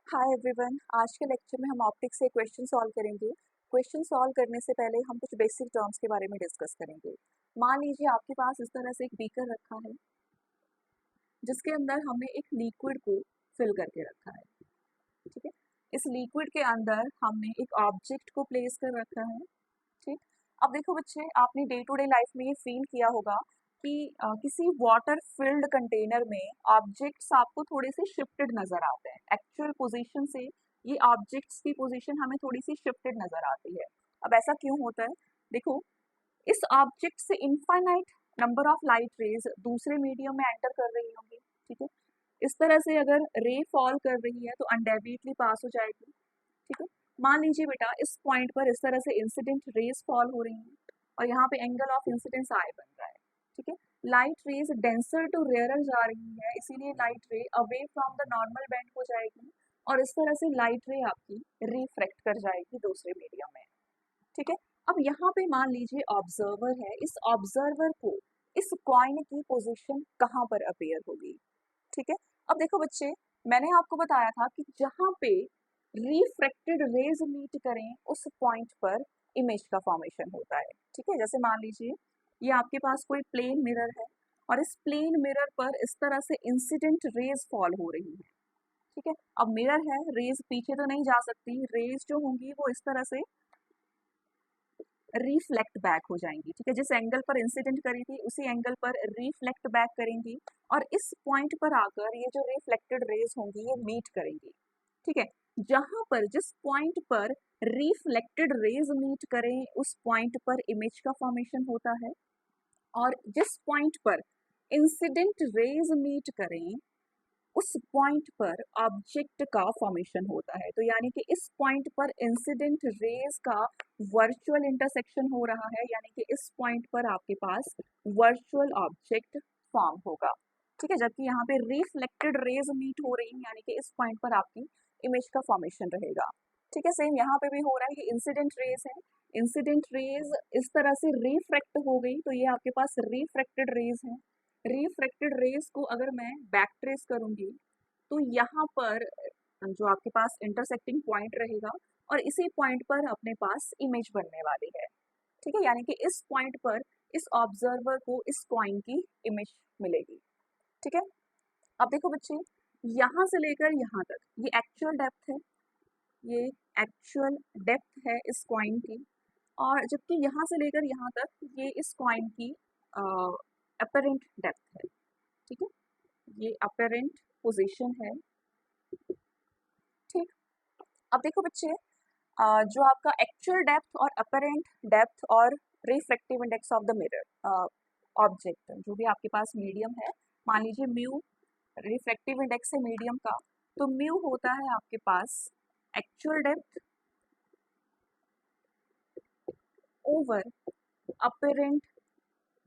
Hi everyone, आज के lecture में हम ऑप्टिक्स से क्वेश्चन सॉल्व करेंगे। क्वेश्चन सॉल्व करने से पहले हम कुछ बेसिक टर्म्स के बारे में डिस्कस करेंगे। मान लीजिए आपके पास इस तरह से एक बीकर रखा है जिसके अंदर हमने एक लिक्विड को फिल करके रखा है। ठीक है, इस लिक्विड के अंदर हमने एक ऑब्जेक्ट को प्लेस कर रखा है। ठीक, अब देखो बच्चे, आपने डे टू डे लाइफ में ये फील किया होगा कि किसी वाटर फिल्ड कंटेनर में ऑब्जेक्ट्स आपको थोड़े से शिफ्टेड नजर आते हैं। एक्चुअल पोजीशन से ये ऑब्जेक्ट्स की पोजीशन हमें थोड़ी सी शिफ्टेड नजर आती है। अब ऐसा क्यों होता है? देखो, इस ऑब्जेक्ट से infinite number of light rays दूसरे मीडियम में एंटर कर रही होंगी। ठीक है, इस तरह से अगर रे फॉल कर रही है तो अनडेविएटली पास हो जाएगी। ठीक है, मान लीजिए बेटा, इस पॉइंट पर इस तरह से इंसिडेंट रेज फॉल हो रही हैं और यहाँ पे एंगल ऑफ इंसिडेंस आई बन रहा है। ठीक है, light rays denser to rarer जा रही है, इसीलिए light ray away from the normal bend हो जाएगी और इस तरह से लाइट रे आपकी रिफ्रैक्ट कर जाएगी दूसरे मीडियम में। ठीक है, अब यहाँ पे मान लीजिए ऑब्जर्वर है, इस ऑब्जर्वर को इस कॉइन की पोजीशन कहाँ पर अपेयर होगी? ठीक है, अब देखो बच्चे, मैंने आपको बताया था कि जहाँ पे रिफ्रैक्टेड रेज मीट करें उस पॉइंट पर इमेज का फॉर्मेशन होता है। ठीक है, जैसे मान लीजिए ये आपके पास कोई प्लेन मिरर है और इस प्लेन मिरर पर इस तरह से इंसिडेंट रेज फॉल हो रही है। ठीक है, अब मिरर है, रेज पीछे तो नहीं जा सकती, रेज जो होंगी वो इस तरह से रिफ्लेक्ट बैक हो जाएंगी। ठीक है, जिस एंगल पर इंसिडेंट करी थी उसी एंगल पर रिफ्लेक्ट बैक करेंगी और इस पॉइंट पर आकर ये जो रिफ्लेक्टेड रेज होंगी ये मीट करेंगी। ठीक है, जहां पर जिस पॉइंट पर रिफ्लेक्टेड रेज मीट करें उस पॉइंट पर इमेज का फॉर्मेशन होता है और जिस पॉइंट पर इंसिडेंट रेज मीट करें उस पॉइंट पर ऑब्जेक्ट का फॉर्मेशन होता है। तो यानी कि इस पॉइंट पर इंसिडेंट रेज का वर्चुअल इंटरसेक्शन हो रहा है, यानी कि इस पॉइंट पर आपके पास वर्चुअल ऑब्जेक्ट फॉर्म होगा। ठीक है, जबकि यहाँ पे रिफ्लेक्टेड रेज मीट हो रही है, यानी कि इस पॉइंट पर आपकी इमेज का फॉर्मेशन रहेगा। ठीक है, सेम यहाँ पे भी हो रहा है, ये इंसिडेंट रेज है, इंसिडेंट रेज इस तरह से रिफ्रैक्ट हो गई तो ये आपके पास रिफ्रैक्टेड रेज है। रिफ्रैक्टेड रेज को अगर मैं बैक ट्रेस करूंगी तो यहाँ पर जो आपके पास इंटरसेक्टिंग पॉइंट रहेगा और इसी पॉइंट पर अपने पास इमेज बनने वाली है। ठीक है, यानी कि इस पॉइंट पर इस ऑब्जर्वर को इस कॉइन की इमेज मिलेगी। ठीक है, अब देखो बच्चे, यहाँ से लेकर यहाँ तक ये एक्चुअल डेप्थ है, ये एक्चुअल डेप्थ है इस कॉइन की, और जबकि यहाँ से लेकर यहाँ तक ये इस कॉइन की अपरेंट डेप्थ है। ठीक है, ये अपरेंट पोजीशन है। ठीक, अब देखो बच्चे, जो आपका एक्चुअल डेप्थ और अपरेंट डेप्थ और refractive index of the mirror object जो भी आपके पास मीडियम है, मान लीजिए म्यू रिफ्रैक्टिव इंडेक्स है मीडियम का, तो म्यू होता है आपके पास actual depth over apparent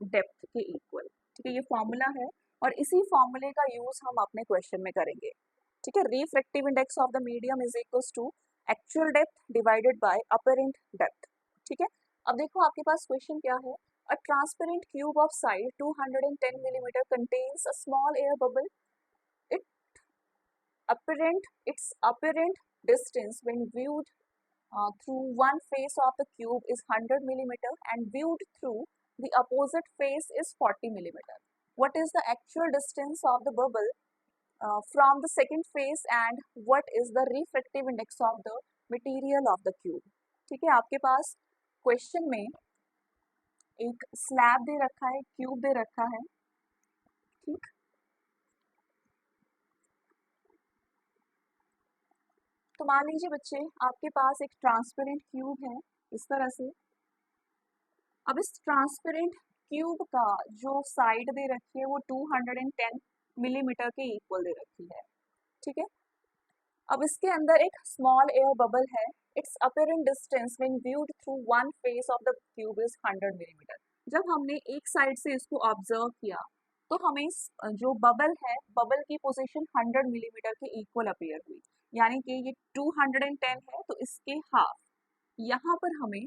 depth के इक्वल। ठीक है, ये फॉर्मूला है और इसी फॉर्मूले का यूज हम अपने क्वेश्चन में करेंगे। ठीक है, refractive index of the medium is equals to actual depth divided by apparent depth. ठीक है, अब देखो आपके पास क्वेश्चन क्या है। A transparent cube of size 210 millimetre contains a small air bubble. It its apparent distance when viewed through one face of the cube is 100 millimeter and viewed through the opposite face is 40 millimeter. What is the actual distance of the bubble from the second face and what is the refractive index of the material of the cube? ठीक है, आपके पास question में एक slab दे रखा है, cube दे रखा है। ठीक, तो मान लीजिए बच्चे, आपके पास एक ट्रांसपेरेंट क्यूब है इस तरह से। अब इस ट्रांसपेरेंट क्यूब का जो साइड दे रखी है वो 210 मिलीमीटर के इक्वल दे रखी है। ठीक है, अब इसके अंदर एक स्मॉल एयर बबल है। Its apparent distance when viewed through one face of the cube is 100 millimetre. जब हमने एक साइड से इसको ऑब्जर्व किया तो हमें जो बबल है, बबल की पोजीशन 100 मिलीमीटर के इक्वल अपीयर हुई, यानी कि ये 210 है तो इसके हाफ यहाँ पर हमें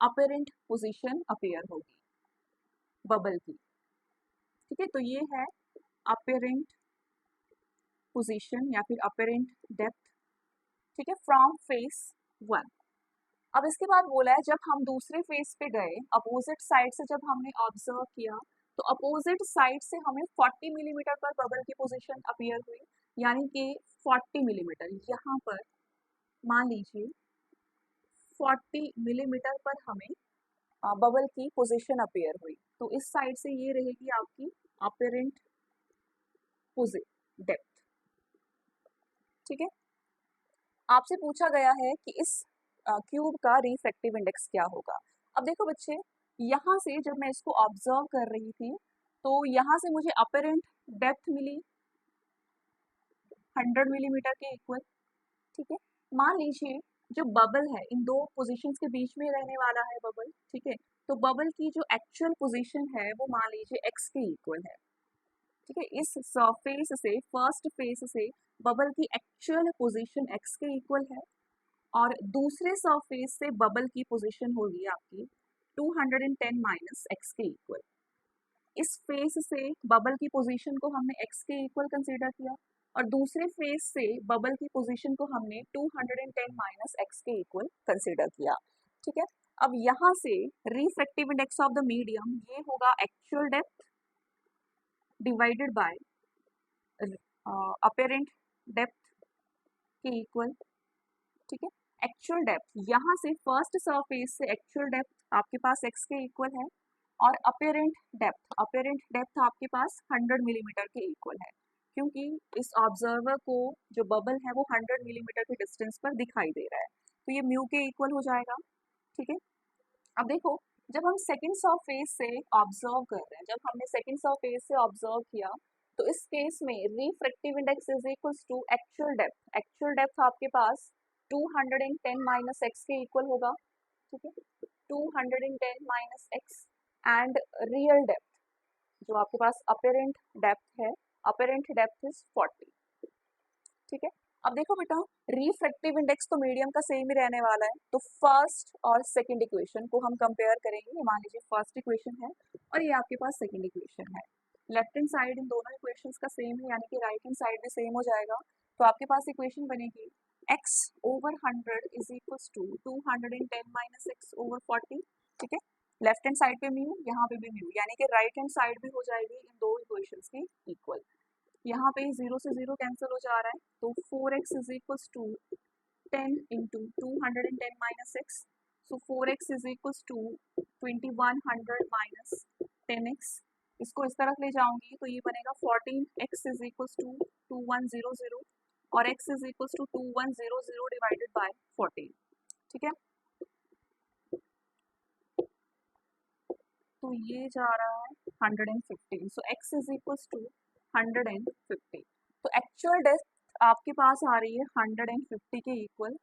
अपीरेंट पोजीशन अपीयर होगी बबल की। ठीक है, तो ये है अपीरेंट पोजीशन या फिर अपीरेंट डेप्थ ठीक है, फ्रॉम फेस 1। अब इसके बाद बोला है जब हम दूसरे फेस पे गए, अपोजिट साइड से जब हमने ऑब्जर्व किया, तो अपोजिट साइड से हमें 40 मिलीमीटर पर बबल की पोजीशन अपीयर हुई, यानी कि 40 मिलीमीटर यहाँ पर मान लीजिए 40 मिलीमीटर पर हमें बबल की पोजीशन अपीयर हुई। तो इस साइड से ये रहेगी आपकी अपीरेंट डेप्थ। ठीक है, आपसे पूछा गया है कि इस क्यूब का रिफ्रैक्टिव इंडेक्स क्या होगा। अब देखो बच्चे, यहाँ से जब मैं इसको ऑब्जर्व कर रही थी तो यहाँ से मुझे अपीरेंट डेप्थ मिली 100 मिलीमीटर के इक्वल। ठीक है, मान लीजिए जो बबल है इन दो पोजीशंस के बीच में रहने वाला है बबल। ठीक है, तो बबल की जो एक्चुअल पोजीशन है वो मान लीजिए x के इक्वल है। ठीक है, इस सरफेस से फर्स्ट फेस से बबल की एक्चुअल पोजीशन x के इक्वल है और दूसरे सरफेस से बबल की पोजीशन होगी आपकी 210 माइनस x के इक्वल। इस फेस से बबल की पोजीशन को हमने x के इक्वल कंसीडर किया और दूसरे फेस से बबल की पोजीशन को हमने 210 माइनस x के इक्वल कंसीडर किया। ठीक है, अब यहाँ से refractive index of the medium ये होगा actual depth divided bye apparent depth के इक्वल। ठीक है, एक्चुअल डेप्थ यहाँ से फर्स्ट सरफेस से एक्चुअल डेप्थ आपके पास x के इक्वल है और अपीरेंट डेप्थ आपके पास 100 मिलीमीटर के इक्वल है, क्योंकि इस ऑब्जर्वर को जो बबल है वो 100 मिलीमीटर के डिस्टेंस पर दिखाई दे रहा है, तो ये म्यू के इक्वल हो जाएगा। ठीक है, अब देखो जब हम सेकेंड सरफेस से ऑब्जर्व कर रहे हैं, जब हमने सेकेंड सरफेस से ऑब्जर्व किया तो इस केस में refractive index is equals to actual depth. Actual depth आपके पास 210 माइनस एक्स के इक्वल होगा। ठीक है, 210 minus x and real depth जो आपके पास अपीरेंट डेप्थ है, अपीरेंट डेप्थ इज 40। ठीक है, अब देखो बेटा रिफ्रैक्टिव इंडेक्स तो मीडियम का सेम ही रहने वाला है, तो फर्स्ट और सेकंड इक्वेशन को हम कंपेयर करेंगे। ये मान लीजिए फर्स्ट इक्वेशन है और ये आपके पास सेकंड इक्वेशन है। लेफ्ट हैंड साइड इन दोनों इक्वेशंस का सेम है, यानी कि राइट हैंड साइड भी सेम हो जाएगा। तो आपके पास इक्वेशन बनेगी x over 100 is equals to 210 minus x over 40। ठीक है, लेफ्ट हैंड साइड पे म्यू, यहाँ पे भी म्यू, यानी कि राइट हैंड साइड भी हो जाएगी इन दो इक्वेशंस की इक्वल। यहाँ पे 0 से 0 कैंसिल हो जा रहा है, तो 4x is equals to 10 into 210 minus x, so 4x is equals to 2100 minus 10x। इसको इस तरफ ले जाऊंगी तो ये बनेगा 14x इज इक्वल्स टू 2100 और x is equals to 2100 divided by 14। ठीक है, तो ये जा रहा है 115, so x is equals to 150। तो एक्चुअल डेप्थ आपके पास आ रही है 150 के इक्वल।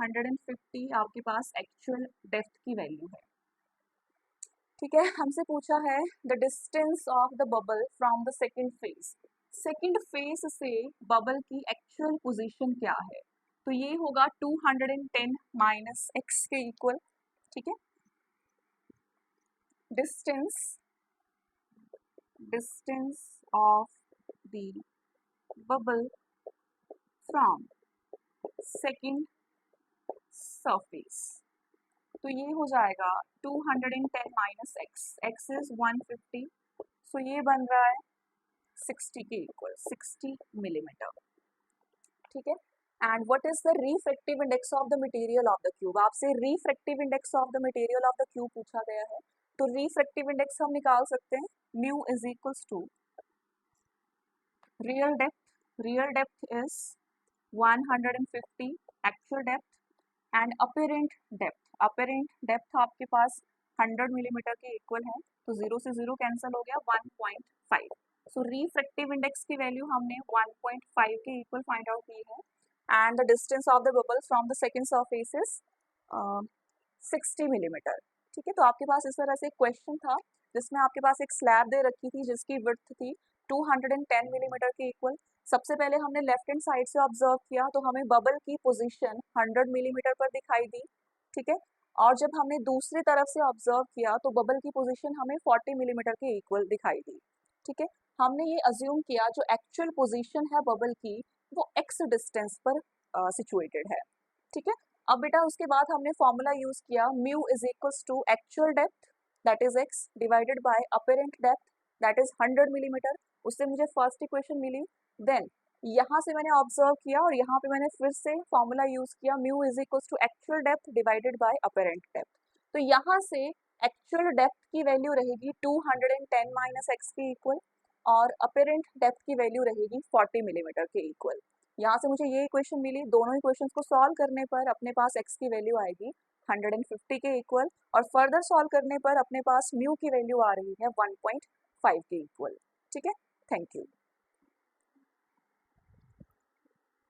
150 आपके पास एक्चुअल डेप्थ की वैल्यू है। ठीक है, हमसे पूछा है the distance of the bubble from the second phase. Second phase से बबल की एक्चुअल पोजीशन क्या है, तो ये होगा 210 माइनस एक्स के इक्वल। ठीक है, distance of the bubble from second surface, तो ये हो जाएगा 210 माइनस एक्स, एक्स इज 150, सो ये बन रहा है 60 के इक्वल, 60 मिलीमीटर। ठीक है, and what is the refractive index of the material of the cube. आपसे refractive index of the material of the cube पूछा गया है, तो रिफ्रैक्टिव इंडेक्स हम निकाल सकते हैं, mu is equals to real depth is 150 actual depth and apparent depth आपके पास 100 मिलीमीटर के इक्वल है, तो 0 से 0 कैंसिल हो गया, 1.5। सो रिफ्रैक्टिव इंडेक्स की वैल्यू हमने 1.5 के इक्वल फाइंड आउट की है and the distance of the bubble from the second surface is 60 millimetre. ठीक है, तो आपके पास इस तरह से क्वेश्चन था जिसमें आपके पास एक स्लैब दे रखी थी जिसकी विड्थ थी 210 मिलीमीटर के इक्वल। सबसे पहले हमने लेफ्ट हैंड साइड से ऑब्जर्व किया तो हमें बबल की पोजीशन 100 मिलीमीटर पर दिखाई दी। ठीक है, और जब हमने दूसरी तरफ से ऑब्जर्व किया तो बबल की पोजीशन हमें 40 मिलीमीटर के इक्वल दिखाई दी। ठीक है, हमने ये अज्यूम किया जो एक्चुअल पोजीशन है बबल की वो x डिस्टेंस पर सिचुएटेड है, ठीक है। अब बेटा उसके बाद हमने फॉर्मूला यूज किया, mu is equals to actual depth that is x divided by apparent depth that is 100 millimetre. उससे मुझे फर्स्ट इक्वेशन मिली। देन यहाँ से मैंने ऑब्जर्व किया और यहाँ पे मैंने फिर से फॉर्मूला यूज किया, mu is equals to actual depth divided by apparent depth. तो यहाँ से एक्चुअल डेप्थ की वैल्यू रहेगी 210 माइनस एक्स के इक्वल और अपेरेंट डेप्थ की वैल्यू रहेगी 40 मिलीमीटर के इक्वल। यहाँ से मुझे ये इक्वेशन मिली। दोनों इक्वेशंस को सॉल्व करने पर अपने पास x की वैल्यू आएगी 150 के इक्वल और फर्दर सॉल्व करने पर अपने पास म्यू की वैल्यू आ रही है 1.5 के इक्वल, ठीक है। Thank you.